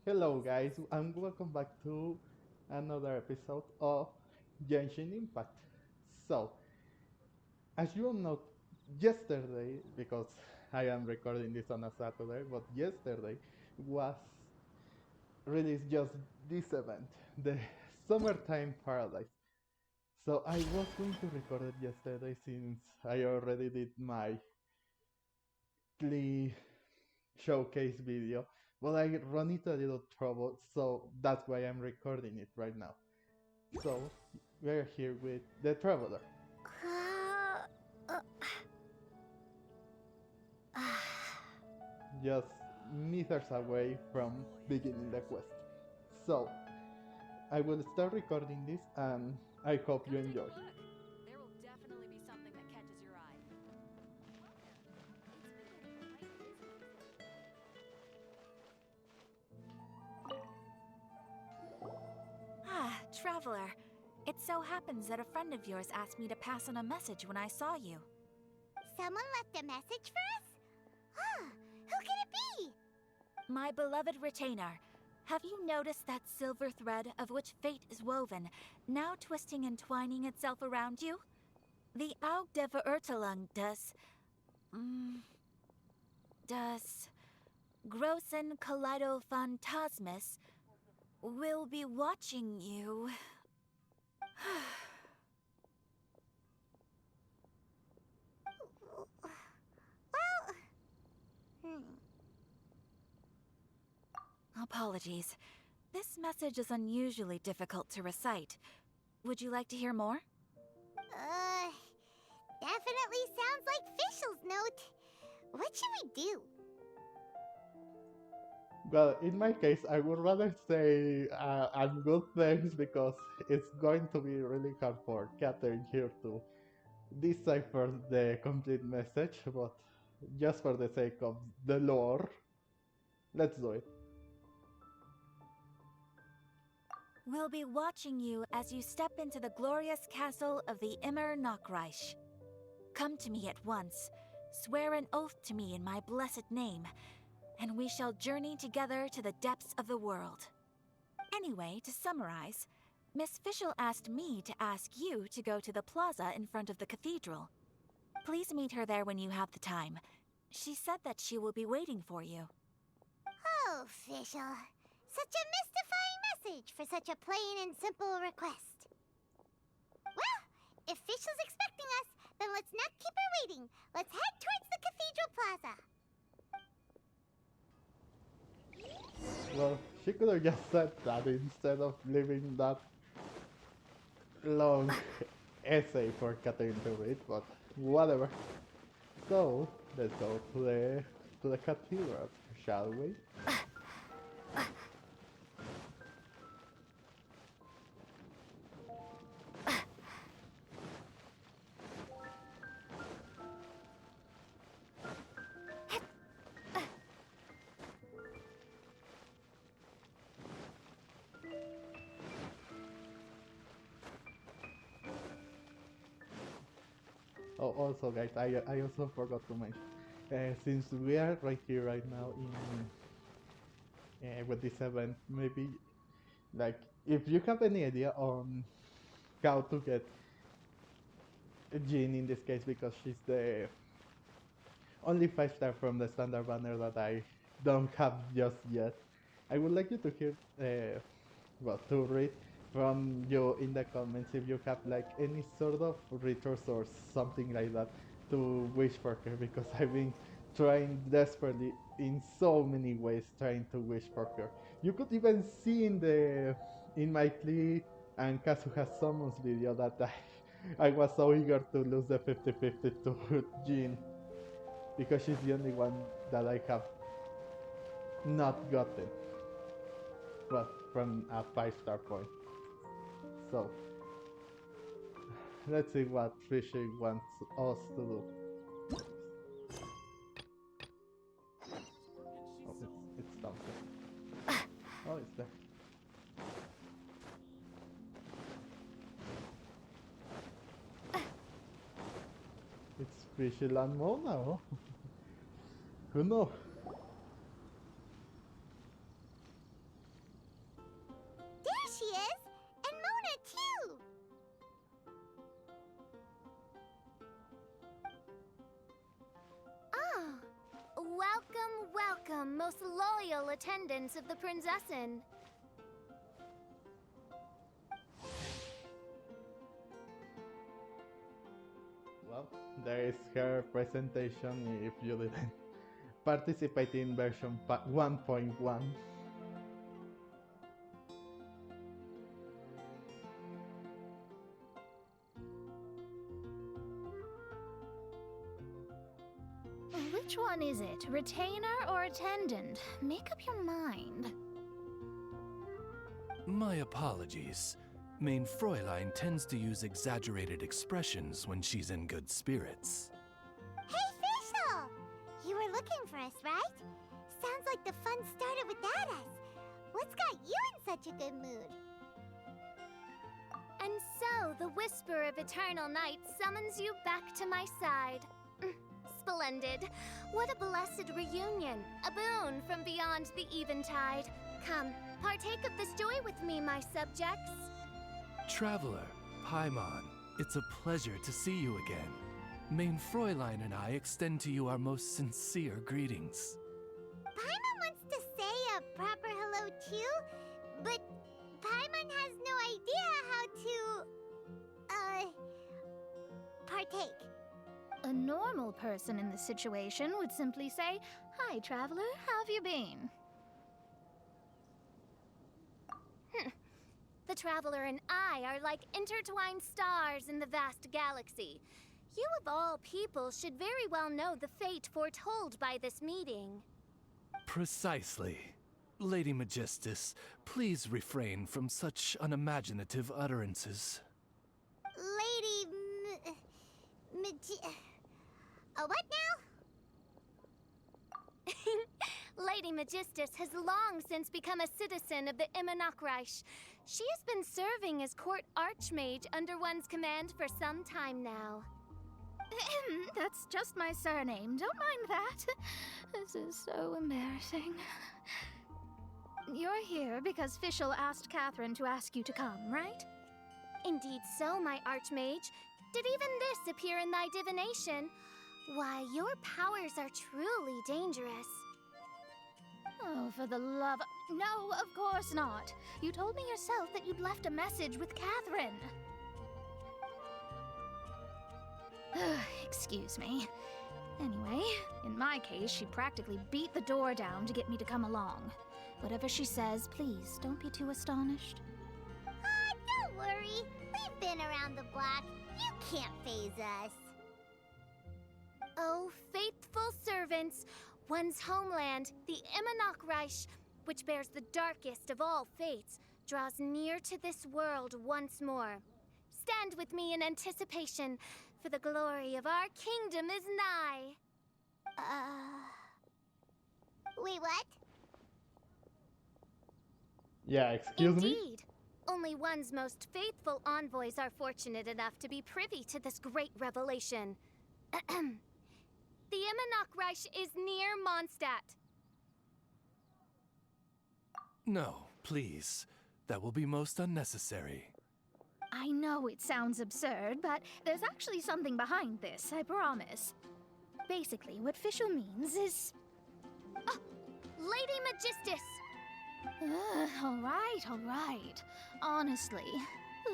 Hello guys, and welcome back to another episode of Genshin Impact. So, as you all know, yesterday, because I am recording this on a Saturday, but yesterday was released just this event, the Summertime Paradise. So I was going to record it yesterday since I already did my Glee showcase video, but I run into a little trouble, so that's why I'm recording it right now. So, we're here with the Traveler, Uh, uh, just meters away from beginning the quest. So, I will start recording this and I hope you Come take a enjoy. look. There will definitely be something that catches your eye. Traveler. It so happens that a friend of yours asked me to pass on a message when I saw you. Someone left a message for us? Huh, who could it be? My beloved retainer, have you noticed that silver thread of which fate is woven, now twisting and twining itself around you? The Aug der Verurteilung does Großen Kaleido Phantasmus will be watching you. Well, hmm. Apologies. This message is unusually difficult to recite. Would you like to hear more? Uh, Definitely sounds like Fischl's note. What should we do? Well, in my case, I would rather say I'm good thanks because it's going to be really hard for Catherine here to decipher the complete message, but just for the sake of the lore, let's do it. We'll be watching you as you step into the glorious castle of the Immer Nachreich. Come to me at once, swear an oath to me in my blessed name, and we shall journey together to the depths of the world. Anyway, to summarize, Miss Fischl asked me to ask you to go to the plaza in front of the cathedral. Please meet her there when you have the time. She said that she will be waiting for you. Oh, Fischl. Such a mystifying message for such a plain and simple request. Well, if Fischl's expecting us, then let's not keep her waiting. Let's head towards the cathedral plaza. Well, she could have just said that instead of leaving that long essay for Catherine to read, but whatever. So let's go to the cathedral, shall we? Oh, also, guys, I also forgot to mention, since we are right here right now in with this event, maybe like if you have any idea on how to get Jean in this case, because she's the only 5-star from the standard banner that I don't have just yet. I would like you to hear, well, to read from you in the comments if you have like any sort of resource or something like that to wish for her, because I've been trying desperately in so many ways trying to wish for her. You could even see in my Klee and Kazuha summons video that I was so eager to lose the 50-50 to Jean because she's the only one that I have not gotten. Well, from a 5-star point. So, let's see what Fischl wants us to do. Oh, it's downstairs. Oh, it's there. It's Fischl and Mona, oh. Who knows? welcome, most loyal attendants of the Prinzessin. Well, there is her presentation if you didn't participate in version 1.1. Which one is it? Retainer or attendant? Make up your mind. My apologies. Main Fräulein tends to use exaggerated expressions when she's in good spirits. Hey, Fischl! You were looking for us, right? Sounds like the fun started without us. What's got you in such a good mood? And so, the Whisper of Eternal Night summons you back to my side. Splendid. What a blessed reunion. A boon from beyond the eventide. Come, partake of this joy with me, my subjects. Traveler, Paimon, it's a pleasure to see you again. Main Fräulein and I extend to you our most sincere greetings. Paimon wants to say a proper hello too, but Paimon has no idea how to, partake. A normal person in this situation would simply say, "Hi, traveler, how have you been?" The Traveler and I are like intertwined stars in the vast galaxy. You of all people should very well know the fate foretold by this meeting. Precisely. Lady Magistus, please refrain from such unimaginative utterances. Lady what now? Lady Magistus has long since become a citizen of the Immernachtreich. She has been serving as court archmage under one's command for some time now. That's just my surname. Don't mind that. This is so embarrassing. You're here because Fischl asked Catherine to ask you to come, right? Indeed so, my archmage. Did even this appear in thy divination? Why, your powers are truly dangerous. Oh, for the love... No, of course not. You told me yourself that you'd left a message with Catherine. Excuse me. Anyway, in my case, she practically beat the door down to get me to come along. Whatever she says, please don't be too astonished. Don't worry. We've been around the block. You can't faze us. Oh, faithful servants, one's homeland, the Immernachtreich, which bears the darkest of all fates, draws near to this world once more. Stand with me in anticipation, for the glory of our kingdom is nigh. Wait, what? Yeah, excuse me? Indeed. Only one's most faithful envoys are fortunate enough to be privy to this great revelation. The Immernachtreich is near Mondstadt. No, please. That will be most unnecessary. I know it sounds absurd, but there's actually something behind this, I promise. Basically, what Fischl means is... Lady Magistus! All right. Honestly,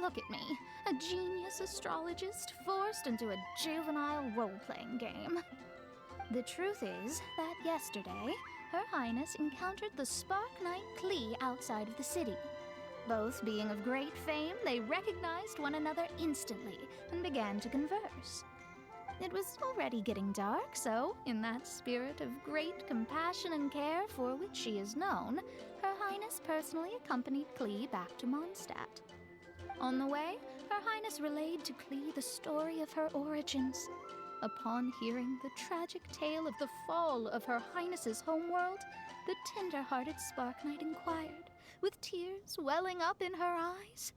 look at me. A genius astrologist forced into a juvenile role-playing game. The truth is that yesterday, Her Highness encountered the Spark Knight Klee outside of the city. Both being of great fame, they recognized one another instantly and began to converse. It was already getting dark, so, in that spirit of great compassion and care for which she is known, Her Highness personally accompanied Klee back to Mondstadt. On the way, Her Highness relayed to Klee the story of her origins. Upon hearing the tragic tale of the fall of Her Highness's homeworld, the tender-hearted Spark Knight inquired, with tears welling up in her eyes.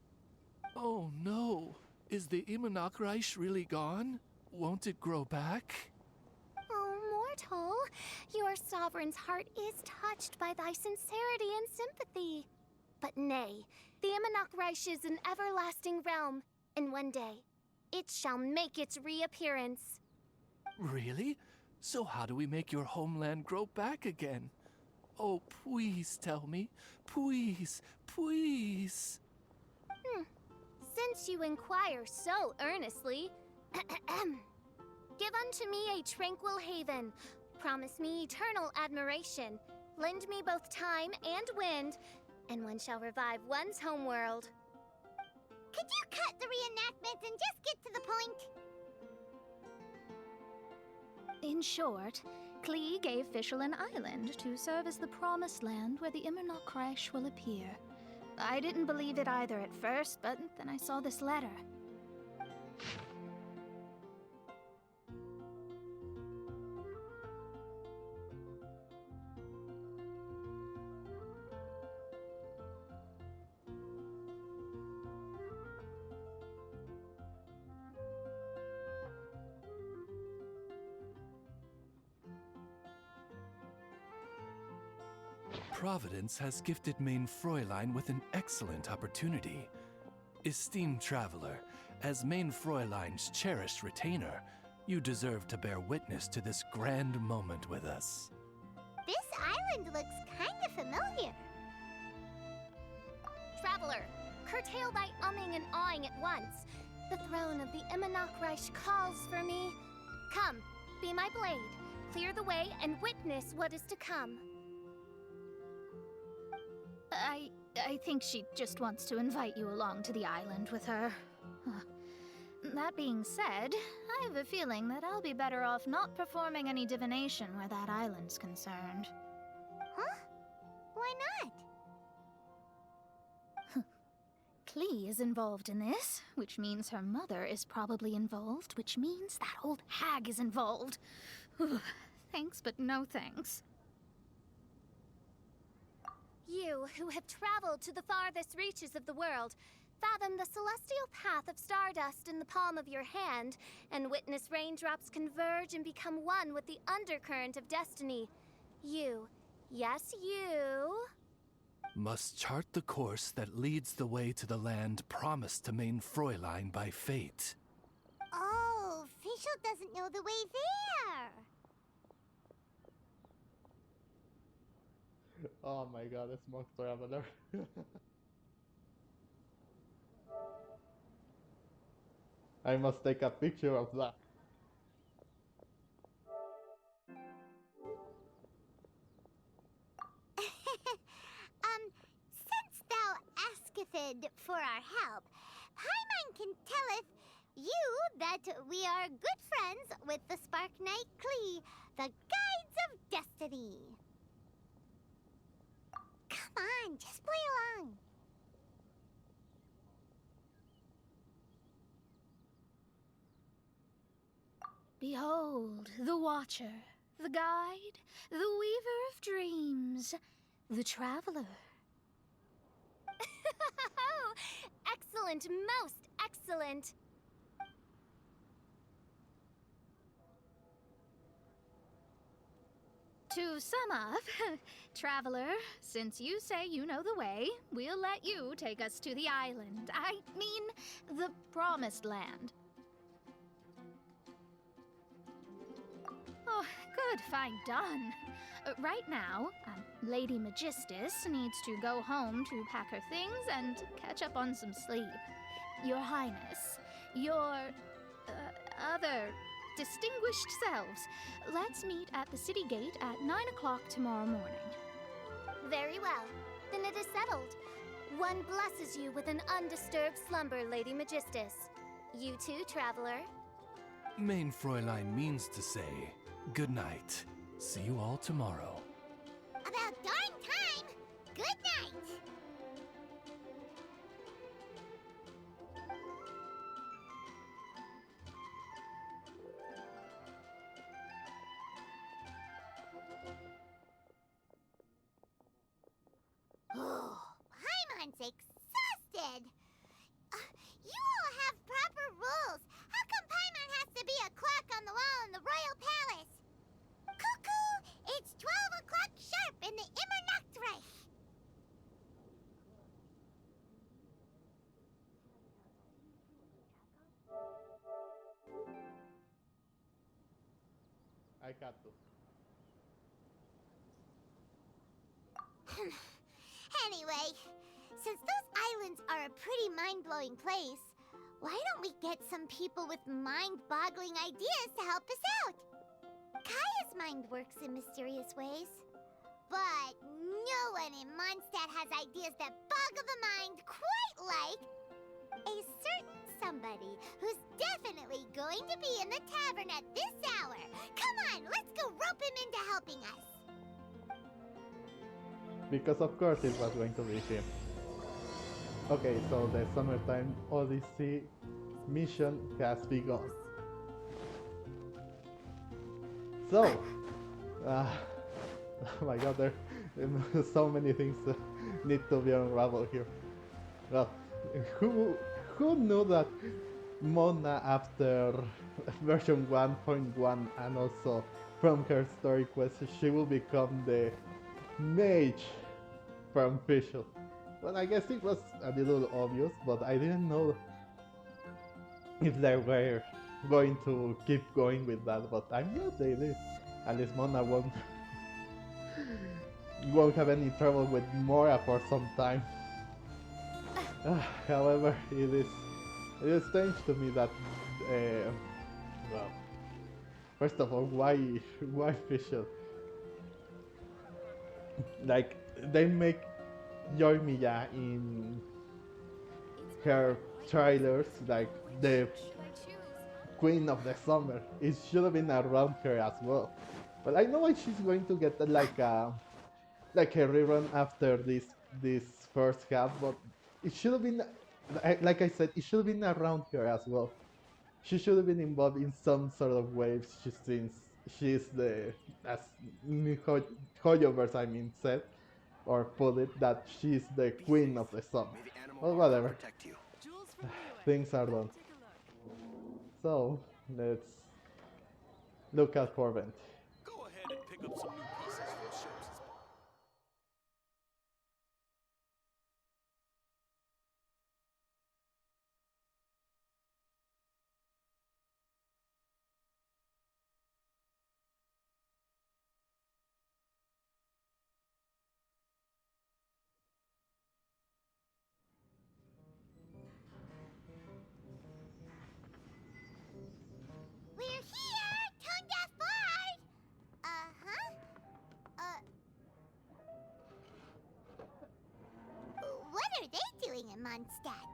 Oh no! Is the Immernachtreich really gone? Won't it grow back? Oh, mortal, your sovereign's heart is touched by thy sincerity and sympathy. But nay, the Immernachtreich is an everlasting realm, and one day, it shall make its reappearance. Really? So how do we make your homeland grow back again? Oh, please tell me. Please, please. Since you inquire so earnestly, give unto me a tranquil haven. Promise me eternal admiration. Lend me both time and wind, and one shall revive one's homeworld. Could you cut the reenactment and just get to the point? In short, Klee gave Fischl an island to serve as the promised land where the Immernoch will appear. I didn't believe it either at first, but then I saw this letter. Providence has gifted Main Fräulein with an excellent opportunity. Esteemed traveler, as Main Fräulein's cherished retainer, you deserve to bear witness to this grand moment with us. This island looks kinda familiar. Traveler, curtail thy umming and awing at once. The throne of the Immernoch calls for me. Come, be my blade. Clear the way and witness what is to come. I think she just wants to invite you along to the island with her. That being said, I have a feeling that I'll be better off not performing any divination where that island's concerned. Huh? Why not? Klee is involved in this, which means her mother is probably involved, which means that old hag is involved. Thanks, but no thanks. You, who have traveled to the farthest reaches of the world, fathom the celestial path of stardust in the palm of your hand, and witness raindrops converge and become one with the undercurrent of destiny. You, yes you, Must chart the course that leads the way to the land promised to Main Fräulein by fate. Oh, Fischl doesn't know the way there. Oh my god, a smoke traveler. I must take a picture of that. Since thou asketh for our help, Paimon can telleth you that we are good friends with the Spark Knight Klee, the Guides of Destiny. Come on, just play along. Behold, the Watcher, the Guide, the Weaver of Dreams, the Traveler. Excellent, most excellent. To sum up, Traveler, since you say you know the way, we'll let you take us to the island. I mean, the Promised Land. Oh, good, fine, done. Right now, Lady Magistus needs to go home to pack her things and catch up on some sleep. Your Highness, your other distinguished selves, let's meet at the city gate at 9 o'clock tomorrow morning. Very well. Then it is settled. One blesses you with an undisturbed slumber, Lady Magistus. You too, traveler. Main Fräulein means to say, good night. See you all tomorrow. About darn time. Good night. Oh, Paimon's exhausted. You all have proper rules. How come Paimon has to be a clock on the wall in the royal palace? Cuckoo! It's 12 o'clock sharp in the Immernachtreich. I got to. Anyway, since those islands are a pretty mind-blowing place, why don't we get some people with mind-boggling ideas to help us out? Kaya's mind works in mysterious ways. But no one in Mondstadt has ideas that boggle the mind quite like a certain somebody who's definitely going to be in the tavern at this hour. Come on, let's go rope him into helping us. Because of course it was going to be him. Okay, so the Summertime Odyssey mission has begun. So, oh my god, there are so many things need to be unraveled here. Well, who knew that Mona after version 1.1 and also from her story quest she will become the mage from Fischl? Well, I guess it was a little obvious, but I didn't know if they were going to keep going with that, but I'm glad they did. At least Mona won't have any trouble with Mora for some time. However, it is strange to me that, well, first of all, why Fischl? Like, they make Yoimiya in her trailers like the queen of the summer. It should have been around her as well. But I know why she's going to get like a rerun after this first half, but it should have been, like I said, it should have been around her as well. She should have been involved in some sort of waves since she's the, as Hoyoverse I mean said, or put it, that she's the queen of the summer. Well, whatever. Things are done. So, let's look at Corvent. Go ahead and pick up some new pieces for the ship's We're here, Tone Deaf Bard! What are they doing in Mondstadt?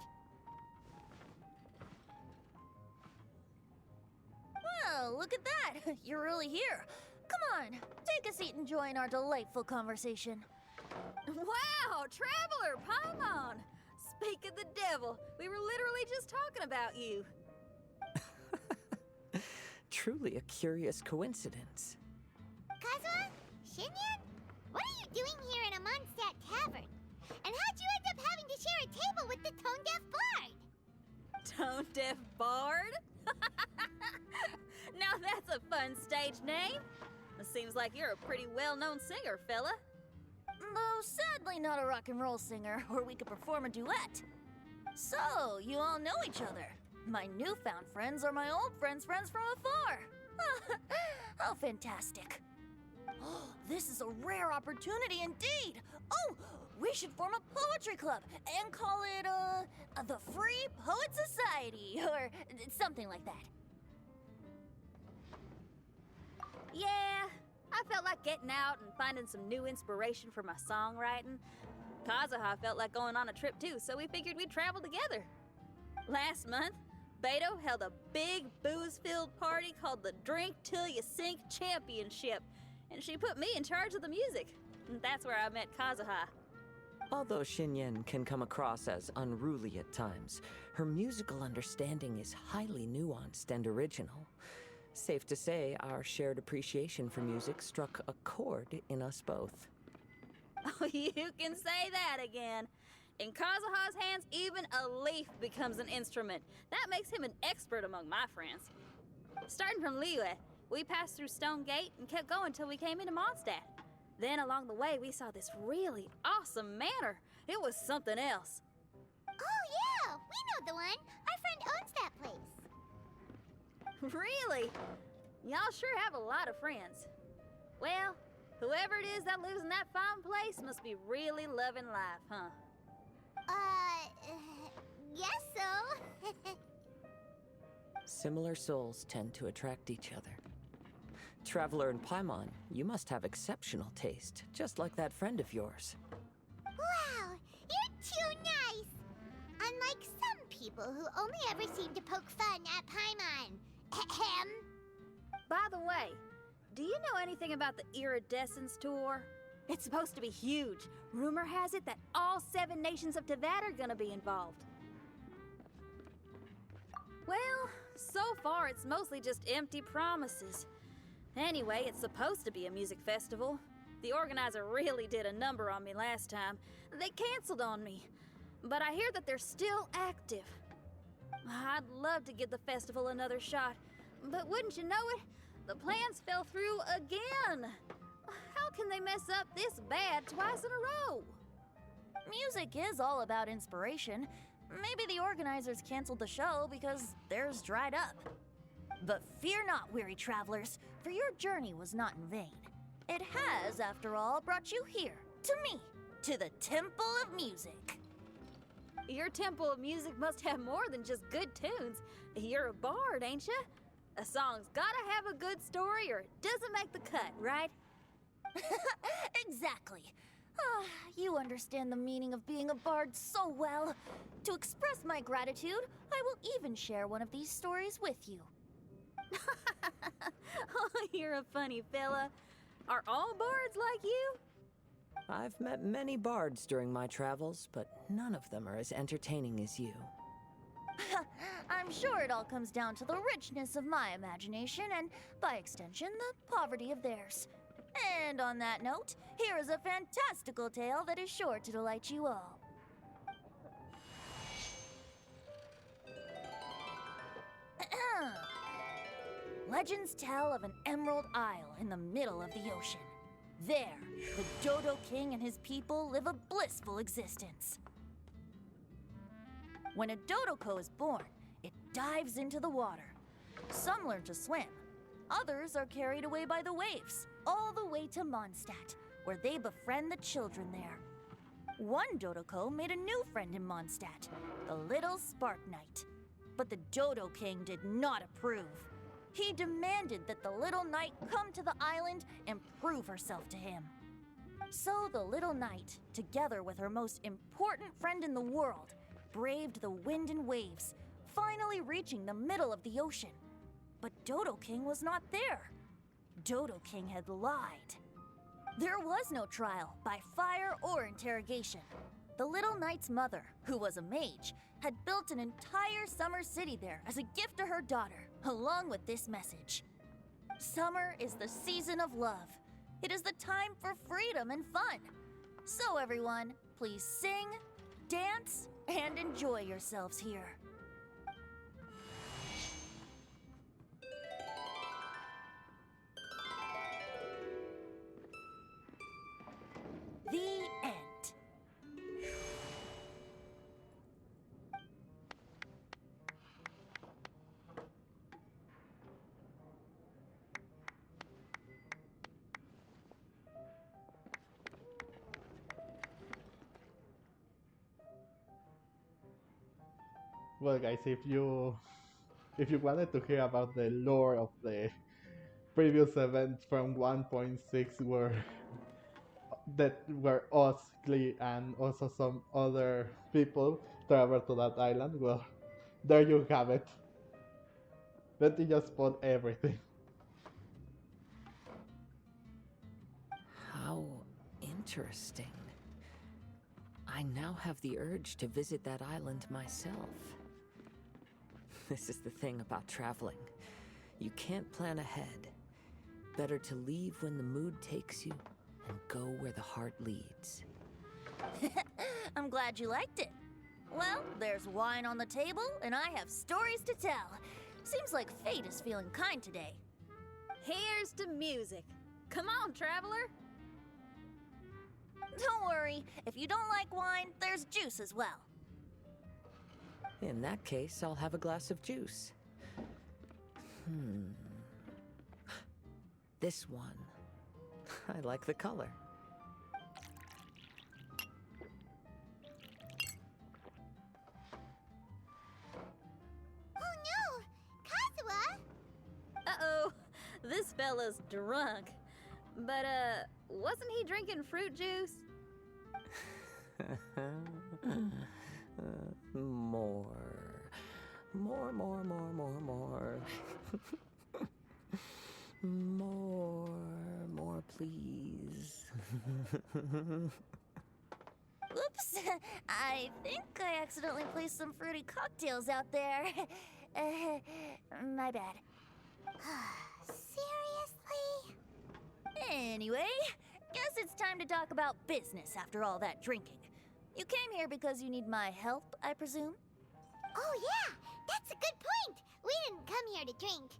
Well, look at that. You're really here. Come on, take a seat and join our delightful conversation. Wow, Traveler, Paimon! Speak of the devil, we were literally just talking about you. Truly a curious coincidence. Kazuha? Shinyan? What are you doing here in a Mondstadt tavern? And how'd you end up having to share a table with the Tone Deaf Bard? Tone Deaf Bard? Now that's a fun stage name. It seems like you're a pretty well-known singer, fella. Though sadly not a rock and roll singer, or we could perform a duet. So, you all know each other. My newfound friends are my old friends' friends from afar. How fantastic. This is a rare opportunity indeed. Oh, we should form a poetry club and call it, the Free Poet Society, or something like that. Yeah, I felt like getting out and finding some new inspiration for my songwriting. Kazuha felt like going on a trip too, so we figured we'd travel together. Last month, Beto held a big booze-filled party called the Drink Till You Sink Championship, and she put me in charge of the music. And that's where I met Kazuha. Although Shinyen can come across as unruly at times, her musical understanding is highly nuanced and original. Safe to say, our shared appreciation for music struck a chord in us both. Oh, you can say that again. In Kazuha's hands, even a leaf becomes an instrument. That makes him an expert among my friends. Starting from Liyue, we passed through Stone Gate and kept going till we came into Mondstadt. Then along the way, we saw this really awesome manor. It was something else. Oh yeah, we know the one. Our friend owns that place. Really? Y'all sure have a lot of friends. Well, Whoever it is that lives in that fine place must be really loving life, huh? Guess so. Similar souls tend to attract each other. Traveler and Paimon, you must have exceptional taste, just like that friend of yours. Wow, you're too nice! Unlike some people who only ever seem to poke fun at Paimon. Ahem. By the way, do you know anything about the Iridescence Tour? It's supposed to be huge. Rumor has it that all 7 nations of Tevat are gonna be involved. Well, so far it's mostly just empty promises. Anyway, it's supposed to be a music festival. The organizer really did a number on me last time. They canceled on me. But I hear that they're still active. I'd love to give the festival another shot. But wouldn't you know it, the plans fell through again. How can they mess up this bad twice in a row? Music is all about inspiration. Maybe the organizers canceled the show because theirs dried up. But fear not, weary travelers, for your journey was not in vain. It has, after all, brought you here, to me, to the Temple of Music. Your Temple of Music must have more than just good tunes. You're a bard, ain't you? A song's gotta have a good story or it doesn't make the cut, right? Exactly. You understand the meaning of being a bard so well. To express my gratitude, I will even share one of these stories with you. Oh, you're a funny fella. Are all bards like you? I've met many bards during my travels, but none of them are as entertaining as you. I'm sure it all comes down to the richness of my imagination and, by extension, the poverty of theirs. And on that note, here is a fantastical tale that is sure to delight you all. Legends tell of an emerald isle in the middle of the ocean. There, the Dodo King and his people live a blissful existence. When a Dodoko is born, it dives into the water. Some learn to swim. Others are carried away by the waves, all the way to Mondstadt, where they befriend the children there. One Dodoko made a new friend in Mondstadt, the little Spark Knight. But the Dodo King did not approve. He demanded that the little knight come to the island and prove herself to him. So the little knight, together with her most important friend in the world, braved the wind and waves, finally reaching the middle of the ocean. But Dodo King was not there. Dodo King had lied. There was no trial by fire or interrogation. The little knight's mother, who was a mage, had built an entire summer city there as a gift to her daughter, along with this message. Summer is the season of love. It is the time for freedom and fun. So everyone, please sing, dance, and enjoy yourselves here. The end. Well, guys, if you wanted to hear about the lore of the previous event from 1.6, where us, Glee, and also some other people travel to that island, well, there you have it. Let me just put everything. How interesting. I now have the urge to visit that island myself. This is the thing about traveling. You can't plan ahead. Better to leave when the mood takes you and go where the heart leads. I'm glad you liked it. Well, there's wine on the table, and I have stories to tell. Seems like fate is feeling kind today. Here's to music. Come on, traveler. Don't worry, if you don't like wine, there's juice as well. In that case, I'll have a glass of juice. This one. I like the color. Oh no! Kazuha! Uh-oh, this fella's drunk. But, wasn't he drinking fruit juice? More. More. More, please. Oops, I think I accidentally placed some fruity cocktails out there. My bad. Seriously? Anyway, guess it's time to talk about business after all that drinking. You came here because you need my help, I presume? Oh yeah! That's a good point! We didn't come here to drink.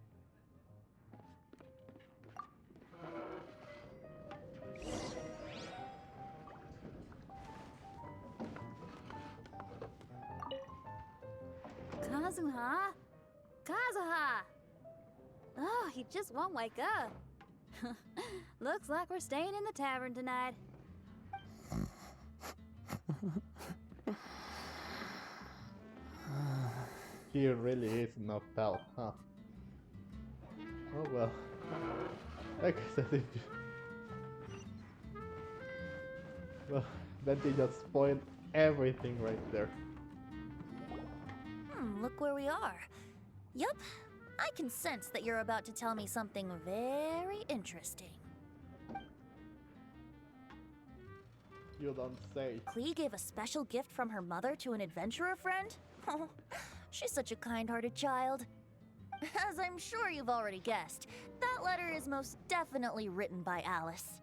Kazuha? Kazuha! Oh, he just won't wake up. Looks like we're staying in the tavern tonight. He really is knocked out, huh? Oh well. Like I said, if you... Well, then they just spoiled everything right there. Look where we are. Yup, I can sense that you're about to tell me something very interesting. You don't say. Klee gave a special gift from her mother to an adventurer friend? Oh, she's such a kind-hearted child. As I'm sure you've already guessed, that letter is most definitely written by Alice.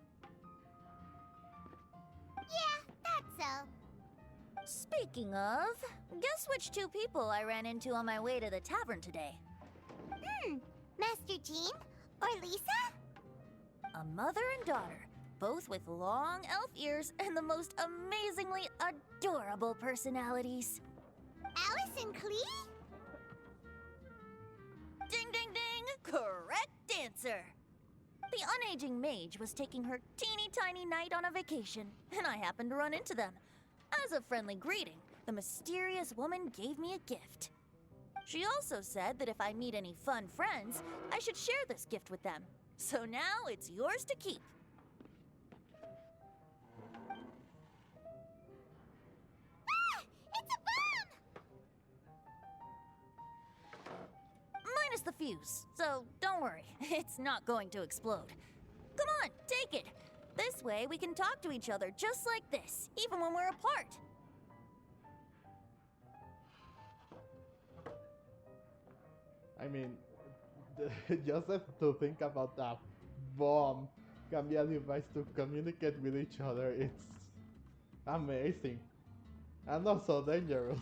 Yeah, that's so. Speaking of, guess which two people I ran into on my way to the tavern today? Master Jean? Or Lisa? A mother and daughter, both with long elf ears and the most amazingly adorable personalities. Alice and Klee? Ding, ding, ding! Correct answer! The unaging mage was taking her teeny tiny knight on a vacation, and I happened to run into them. As a friendly greeting, the mysterious woman gave me a gift. She also said that if I meet any fun friends, I should share this gift with them. So now it's yours to keep. Ah! It's a bomb! Minus the fuse, so don't worry, it's not going to explode. Come on, take it. This way we can talk to each other just like this, even when we're apart. I mean, just have to think about that bomb can be a device to communicate with each other. It's amazing. And also dangerous.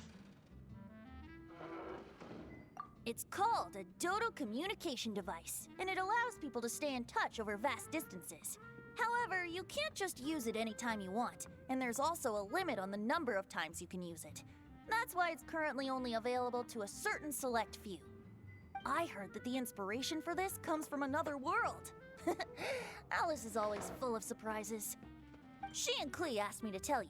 It's called a Dodo communication device, and it allows people to stay in touch over vast distances. However, you can't just use it anytime you want, and there's also a limit on the number of times you can use it. That's why it's currently only available to a certain select few. I heard that the inspiration for this comes from another world. Alice is always full of surprises. She and Klee asked me to tell you.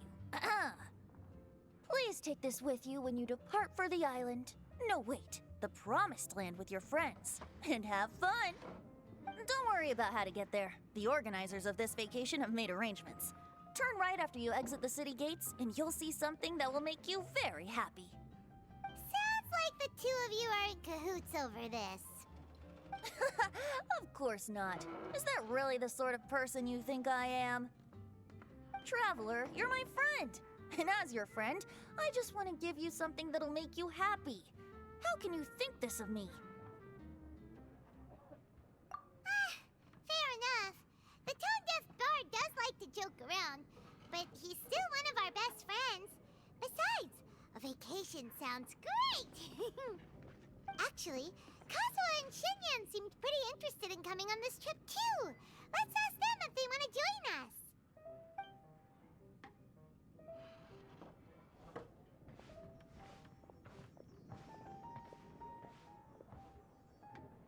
Please take this with you when you depart for the island. No, wait, the Promised Land with your friends. And have fun. Don't worry about how to get there. The organizers of this vacation have made arrangements. Turn right after you exit the city gates, and you'll see something that will make you very happy. Sounds like the two of you are in cahoots over this. Of course not. Is that really the sort of person you think I am? Traveler, you're my friend. And as your friend, I just want to give you something that'll make you happy. How can you think this of me? Fair enough. The tone-deaf guard does like to joke around, but he's still one of our best friends. Besides, a vacation sounds great! Actually, Kazuha and Shinyan seemed pretty interested in coming on this trip too. Let's ask them if they want to join us.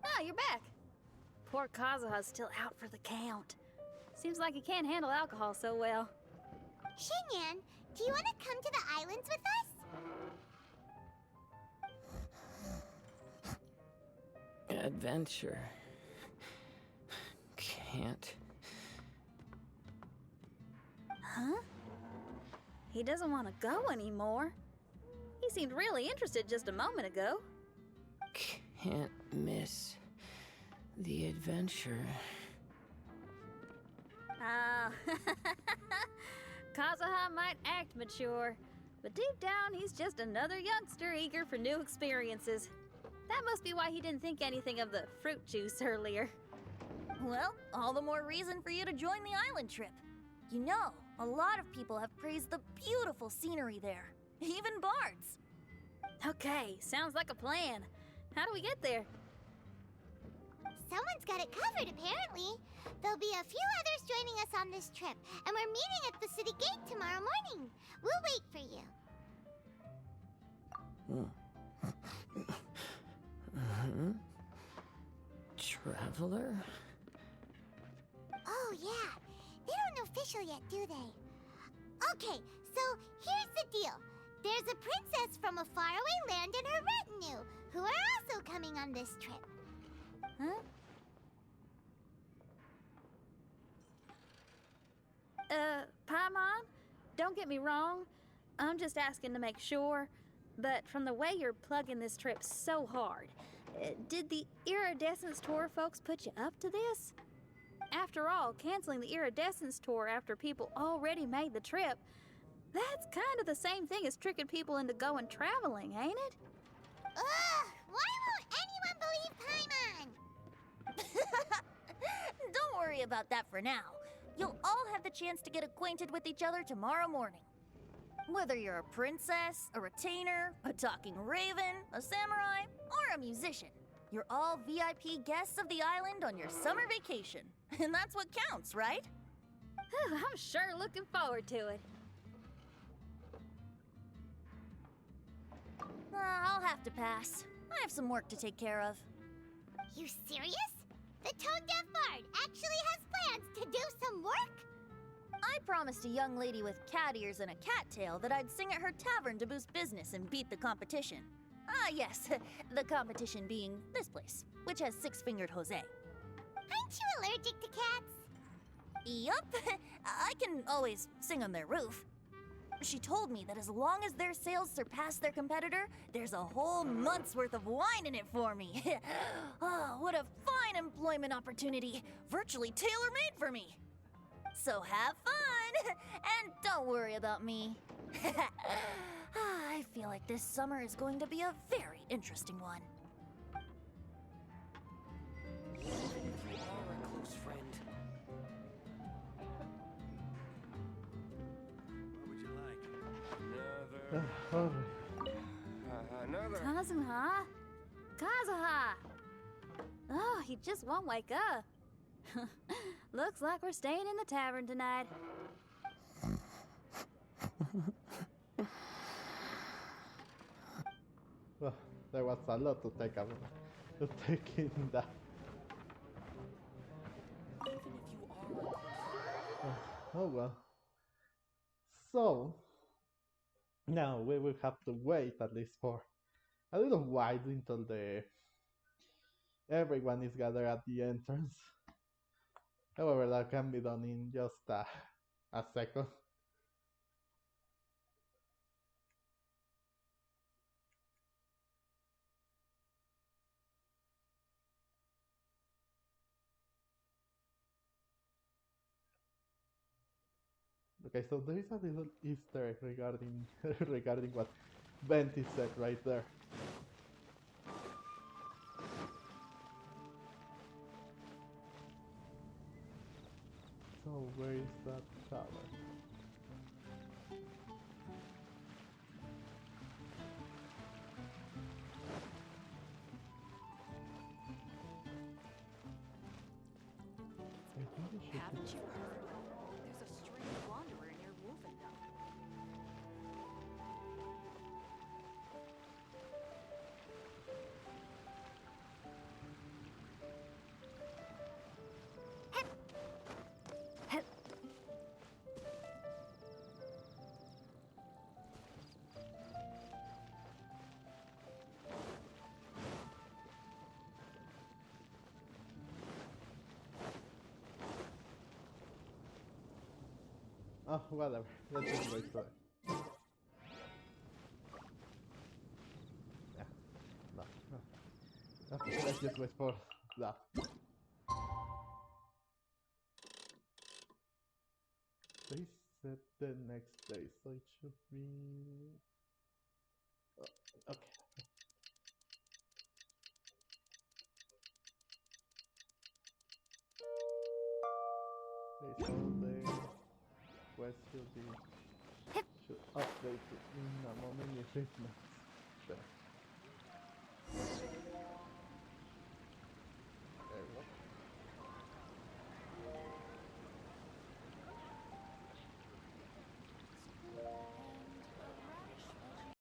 Ah, you're back. Poor Kazuha's still out for the count. Seems like he can't handle alcohol so well. Xinyan, do you want to come to the islands with us? Adventure. Can't. Huh? He doesn't want to go anymore. He seemed really interested just a moment ago. Can't miss the adventure. Ah, Kazuha might act mature, but deep down he's just another youngster eager for new experiences. That must be why he didn't think anything of the fruit juice earlier. Well, all the more reason for you to join the island trip. You know, a lot of people have praised the beautiful scenery there, even bards. Okay, sounds like a plan. How do we get there? Someone's got it covered, apparently. There'll be a few others joining us on this trip, and we're meeting at the city gate tomorrow morning. We'll wait for you. Traveler? Oh, yeah. They don't know Fischl yet, do they? Okay, so here's the deal. There's a princess from a faraway land and her retinue, who are also coming on this trip. Huh? Paimon, don't get me wrong. I'm just asking to make sure. But from the way you're plugging this trip so hard, did the Iridescence Tour folks put you up to this? After all, canceling the Iridescence Tour after people already made the trip, that's kind of the same thing as tricking people into going traveling, ain't it? Ugh! Why won't anyone believe Paimon? Don't worry about that for now. You'll all have the chance to get acquainted with each other tomorrow morning. Whether you're a princess, a retainer, a talking raven, a samurai, or a musician, you're all VIP guests of the island on your summer vacation. And that's what counts, right? I'm sure looking forward to it. I'll have to pass. I have some work to take care of. You serious? The tone-deaf bard actually has plans to do some work? I promised a young lady with cat ears and a cat tail that I'd sing at her tavern to boost business and beat the competition. Ah, yes, the competition being this place, which has six-fingered Jose. Aren't you allergic to cats? Yup, I can always sing on their roof. She told me that as long as their sales surpass their competitor, there's a whole month's worth of wine in it for me. Oh, what a fine employment opportunity, virtually tailor-made for me. So have fun, and don't worry about me. I feel like this summer is going to be a very interesting one. You are a close friend. What would you like? Another. Kazuha? Kazuha! Oh, he just won't wake up. Looks like we're staying in the tavern tonight. Well, there was a lot to take in that. Even if you are. Oh well. So now we will have to wait at least for a little while until everyone is gathered at the entrance. However, that can be done in just a second. Okay, so there is a little Easter egg regarding regarding what Venti said right there. So where is that tower? I think we should Haven't you heard? There's a strange wanderer near Wolfendom. Oh, whatever. Let's just wait for it. Yeah. No. Okay, let's just wait for that. They said the next day, so it should be... Oh, okay. Okay, so the quest should update in a moment if it's not there.